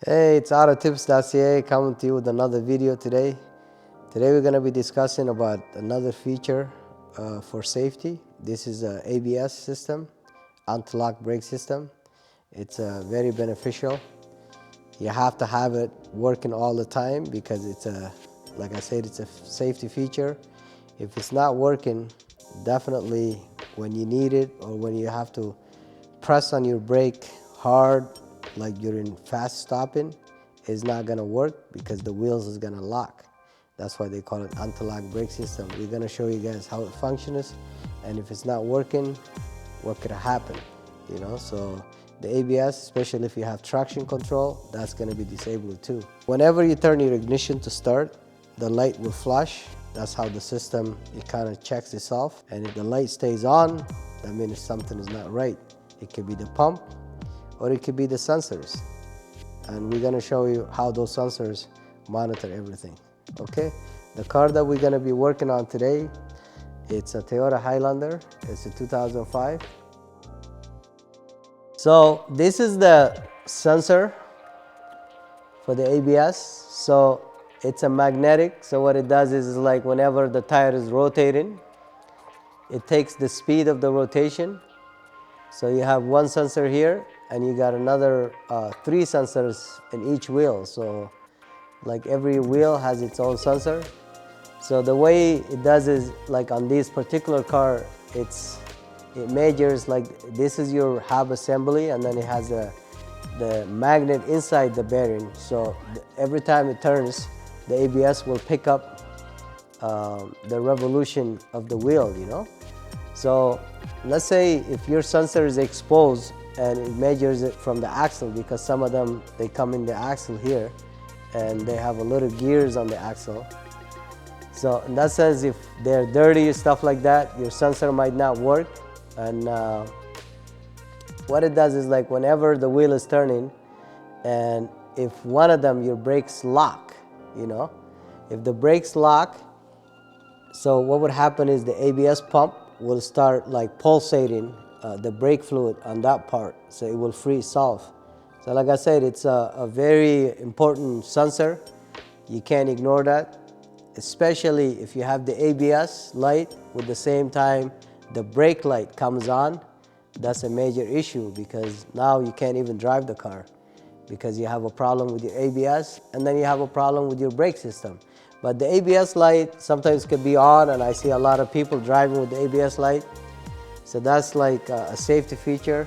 Hey, it's autotips.ca coming to you with another video today. Today we're going to be discussing about another feature for safety. This is a ABS system, anti-lock brake system. It's very beneficial. You have to have it working all the time because like I said, it's a safety feature. If it's not working, definitely when you need it or when you have to press on your brake hard, like you're in fast stopping, is not gonna work because the wheels is gonna lock. That's why they call it anti-lock brake system. We're gonna show you guys how it functions, and if it's not working, what could happen, So the ABS, especially if you have traction control, that's gonna be disabled too. Whenever you turn your ignition to start, the light will flash. That's how the system, it kind of checks itself. And if the light stays on, that means something is not right. It could be the pump or it could be the sensors. And we're gonna show you how those sensors monitor everything, okay? The car that we're gonna be working on today, it's a Toyota Highlander. It's a 2005. So this is the sensor for the ABS. So it's a magnetic. So what it does is like whenever the tire is rotating, it takes the speed of the rotation. So you have one sensor here and you got another 3 sensors in each wheel. So like every wheel has its own sensor. So the way it does is like on this particular car, it measures like this is your hub assembly, and then it has the magnet inside the bearing. So every time it turns, the ABS will pick up the revolution of the wheel, So let's say if your sensor is exposed and it measures it from the axle, because some of them, they come in the axle here and they have a little gears on the axle. So in that sense, if they're dirty, stuff like that, your sensor might not work. And what it does is like whenever the wheel is turning, and if one of them, your brakes lock, if the brakes lock, so what would happen is the ABS pump will start like pulsating the brake fluid on that part, so it will freeze off. So like I said, it's a very important sensor. You can't ignore that, especially if you have the ABS light with the same time the brake light comes on. That's a major issue because now you can't even drive the car because you have a problem with your ABS, and then you have a problem with your brake system. But the ABS light sometimes could be on, and I see a lot of people driving with the ABS light. So that's like a safety feature.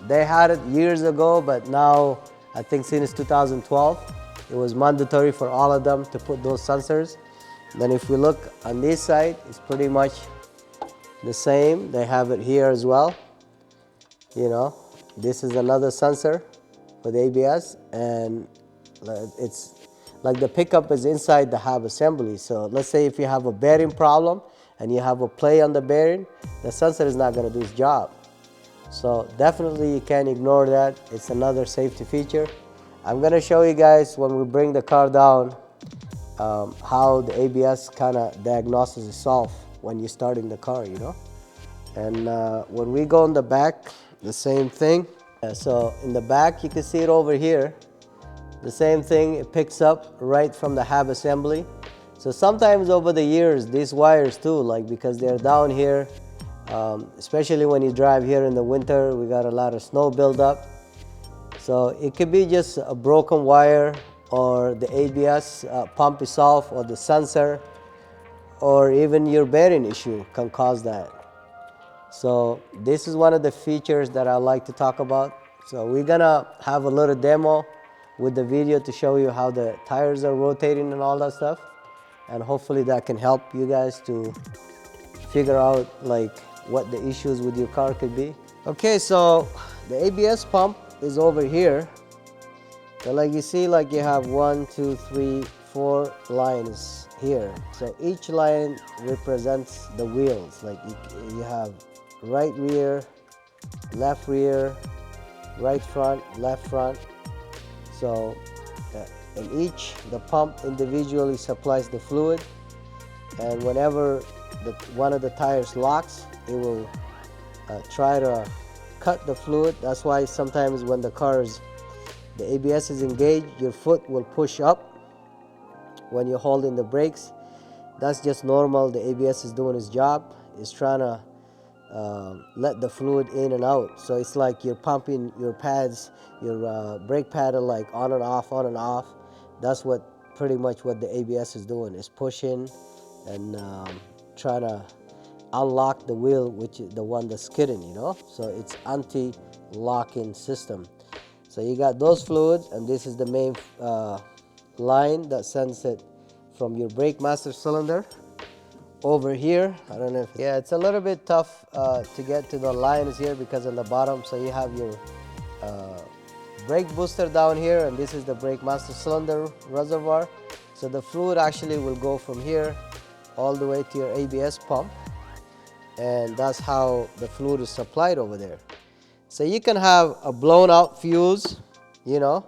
They had it years ago, but now I think since 2012, it was mandatory for all of them to put those sensors. Then if we look on this side, it's pretty much the same. They have it here as well. This is another sensor for the ABS, and it's like the pickup is inside the hub assembly. So let's say if you have a bearing problem and you have a play on the bearing, the sensor is not going to do its job. So definitely you can't ignore that. It's another safety feature. I'm going to show you guys when we bring the car down how the ABS kind of diagnoses itself when you're starting the car, And when we go in the back, the same thing. So in the back, you can see it over here. The same thing, it picks up right from the hub assembly. So sometimes over the years, these wires too, like because they're down here, especially when you drive here in the winter, we got a lot of snow buildup. So it could be just a broken wire, or the ABS pump itself, or the sensor, or even your bearing issue can cause that. So this is one of the features that I like to talk about. So we're gonna have a little demo with the video to show you how the tires are rotating and all that stuff. And hopefully that can help you guys to figure out like what the issues with your car could be. Okay, so the ABS pump is over here. So like you see, like you have 1, 2, 3, 4 lines here. So each line represents the wheels. Like you have right rear, right front, left front. So in each, the pump individually supplies the fluid, and whenever one of the tires locks, it will try to cut the fluid. That's why sometimes when the car is the ABS is engaged, your foot will push up when you're holding the brakes. That's just normal. The ABS is doing its job. It's trying to let the fluid in and out. So it's like you're pumping your pads, your brake paddle, like on and off, on and off. That's what pretty much what the ABS is doing, is pushing and try to unlock the wheel, which is the one that's skidding, you know. So it's anti-locking system. So you got those fluids, and this is the main line that sends it from your brake master cylinder over here. I don't know if it's a little bit tough to get to the lines here because on the bottom. So you have your brake booster down here, and this is the brake master cylinder reservoir. So the fluid actually will go from here all the way to your ABS pump, and that's how the fluid is supplied over there. So you can have a blown out fuse, you know,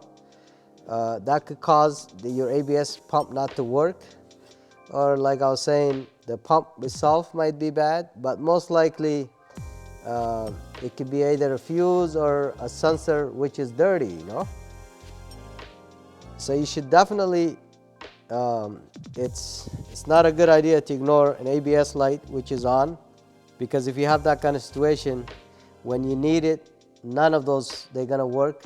that could cause your ABS pump not to work, or like I was saying, the pump itself might be bad, but most likely it could be either a fuse or a sensor which is dirty, you know. So you should definitely, it's not a good idea to ignore an ABS light which is on, because if you have that kind of situation, when you need it, none of those, they're gonna work,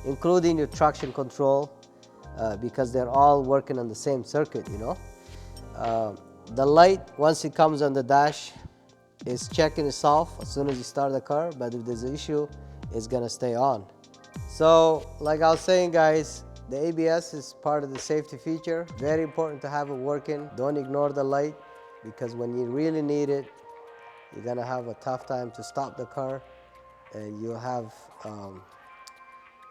including your traction control, because they're all working on the same circuit, you know. The light, once it comes on the dash, is checking itself as soon as you start the car, but if there's an issue, it's gonna stay on. So like I was saying, guys, the ABS is part of the safety feature. Very important to have it working. Don't ignore the light, because when you really need it, you're gonna have a tough time to stop the car, and you'll have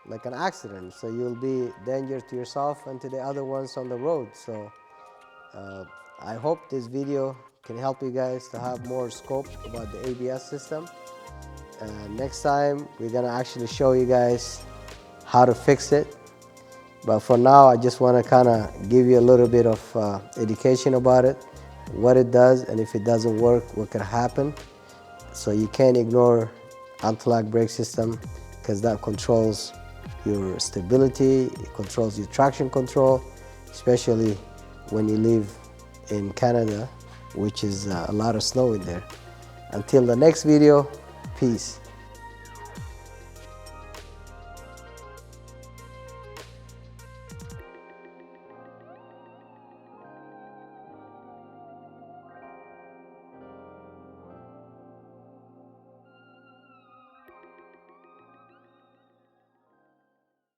like an accident. So you'll be danger to yourself and to the other ones on the road. So I hope this video can help you guys to have more scope about the ABS system. Next time we're gonna actually show you guys how to fix it. But for now, I just want to kind of give you a little bit of education about it, what it does, and if it doesn't work, what could happen. So you can't ignore anti-lock brake system, because that controls your stability, it controls your traction control, especially when you live in Canada, which is a lot of snow in there. Until the next video, peace.